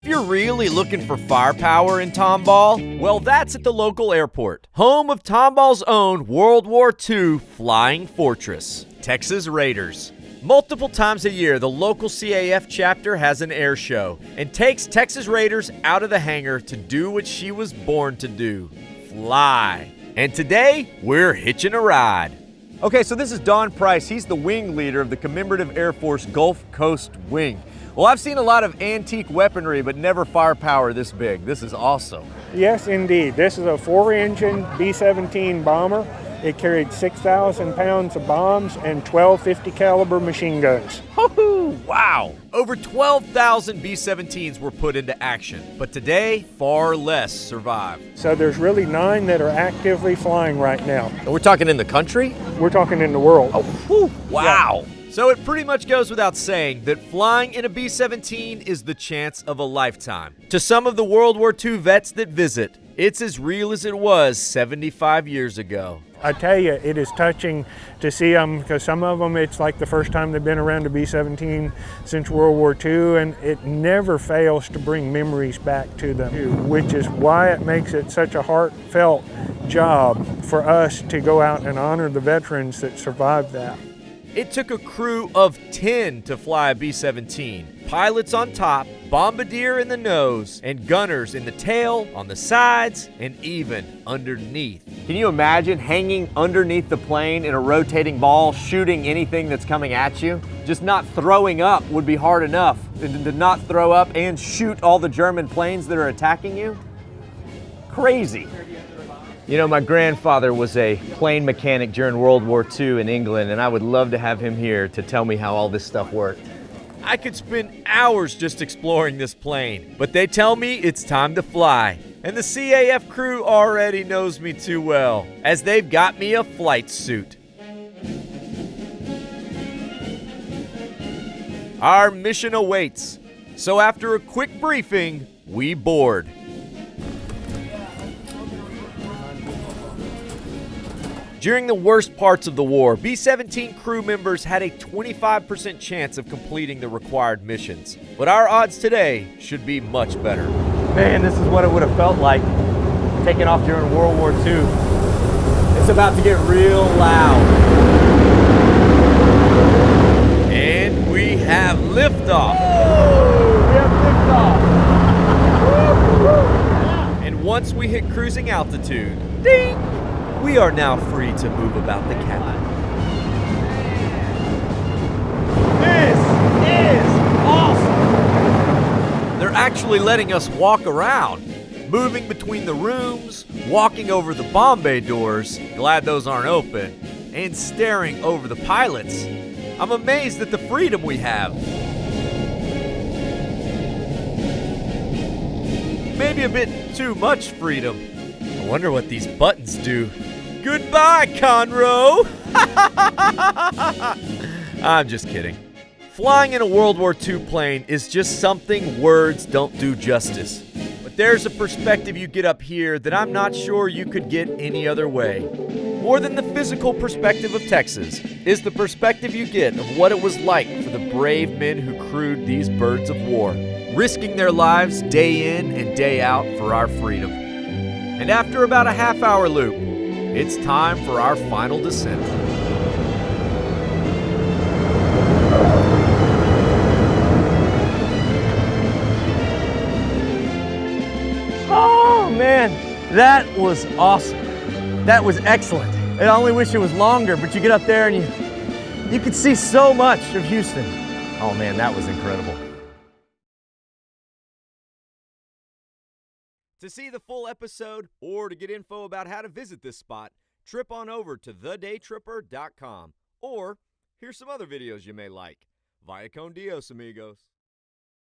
you're really looking for firepower in Tomball, well, that's at the local airport, home of Tomball's own World War II flying fortress, Texas Raiders. Multiple times a year, the local CAF chapter has an air show and takes Texas Raiders out of the hangar to do what she was born to do, fly. And today, we're hitching a ride. Okay, so this is Don Price. He's the wing leader of the Commemorative Air Force Gulf Coast Wing. Well, I've seen a lot of antique weaponry, but never firepower this big. This is awesome. Yes, indeed. This is a 4-engine B-17 bomber. It carried 6,000 pounds of bombs and 12 50 caliber machine guns. Wow! Over 12,000 B-17s were put into action, but today, far less survive. So there's really 9 that are actively flying right now. And we're talking in the country? We're talking in the world. Oh, whew, wow! Yeah. So it pretty much goes without saying that flying in a B-17 is the chance of a lifetime. To some of the World War II vets that visit, it's as real as it was 75 years ago. I tell you, it is touching to see them, because some of them, it's like the first time they've been around a B-17 since World War II, and it never fails to bring memories back to them, which is why it makes it such a heartfelt job for us to go out and honor the veterans that survived that. It took a crew of 10 to fly a B-17. Pilots on top, bombardier in the nose, and gunners in the tail, on the sides, and even underneath. Can you imagine hanging underneath the plane in a rotating ball, shooting anything that's coming at you? Just not throwing up would be hard enough. And to not throw up and shoot all the German planes that are attacking you? Crazy. You know, my grandfather was a plane mechanic during World War II in England, and I would love to have him here to tell me how all this stuff worked. I could spend hours just exploring this plane, but they tell me it's time to fly. And the CAF crew already knows me too well, as they've got me a flight suit. Our mission awaits, so after a quick briefing, we board. During the worst parts of the war, B-17 crew members had a 25% chance of completing the required missions. But our odds today should be much better. Man, this is what it would have felt like taking off during World War II. It's about to get real loud. And we have liftoff. Oh, we have liftoff. And once we hit cruising altitude, ding! We are now free to move about the cabin. This is awesome! They're actually letting us walk around, moving between the rooms, walking over the bomb bay doors, glad those aren't open, and staring over the pilots. I'm amazed at the freedom we have. Maybe a bit too much freedom. I wonder what these buttons do. Goodbye, Conroe! I'm just kidding. Flying in a World War II plane is just something words don't do justice. But there's a perspective you get up here that I'm not sure you could get any other way. More than the physical perspective of Texas is the perspective you get of what it was like for the brave men who crewed these birds of war, risking their lives day in and day out for our freedom. And after about a half-hour loop, it's time for our final descent. Oh man, that was awesome. That was excellent. I only wish it was longer, but you get up there and you could see so much of Houston. Oh man, that was incredible. To see the full episode or to get info about how to visit this spot, trip on over to thedaytripper.com. Or here's some other videos you may like. Vaya con Dios, amigos.